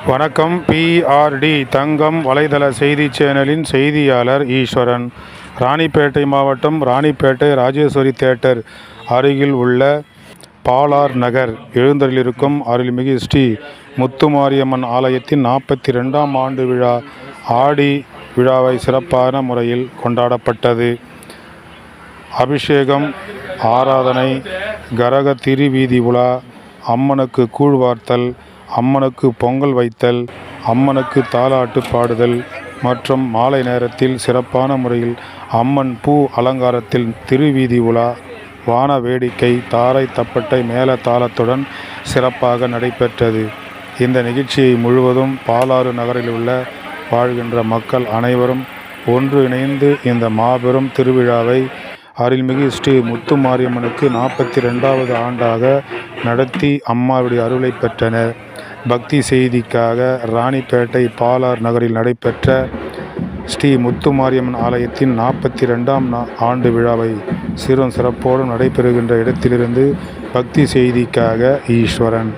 வணக்கம். பிஆர்டி தங்கம் வலைதள செய்தி சேனலின் செய்தியாளர் ஈஸ்வரன். ராணிப்பேட்டை மாவட்டம் ராணிப்பேட்டை ராஜேஸ்வரி தியேட்டர் அருகில் உள்ள பாலார் நகர் எழுந்தருளிருக்கும் அருள்மிகு ஸ்ரீ முத்துமாரியம்மன் ஆலயத்தின் 42ஆம் ஆண்டு விழா ஆடி விழாவை சிறப்பான முறையில் கொண்டாடப்பட்டது. அபிஷேகம், ஆராதனை, கரக திருவீதி உலா, அம்மனுக்கு கூழ்வார்த்தல், அம்மனுக்கு பொங்கல் வைத்தல், அம்மனுக்கு தாலாட்டு பாடுதல் மற்றும் மாலை நேரத்தில் சிறப்பான முறையில் அம்மன் பூ அலங்காரத்தில் திருவீதி உலா, வான வேடிக்கை, தாரை தப்பட்டை மேள தாளத்துடன் சிறப்பாக நடைபெற்றது. இந்த நிகழ்ச்சியை முழுவதும் பாலாறு நகரில் உள்ள வாழ்கின்ற மக்கள் அனைவரும் ஒன்று இணைந்து இந்த மாபெரும் திருவிழாவை அருள்மிகு ஸ்ரீ முத்துமாரியம்மனுக்கு 42வது ஆண்டாக நடத்தி அம்மாவுடைய அருளை பெற்றனர். பக்தி செய்திக்காக ராணிப்பேட்டை பாலார் நகரில் நடைபெற்ற ஸ்ரீ முத்துமாரியம்மன் ஆலயத்தின் 42ஆம் ஆண்டு விழாவை சிறப்போடு நடைபெறுகின்ற இடத்திலிருந்து பக்தி செய்திக்காக ஈஸ்வரன்.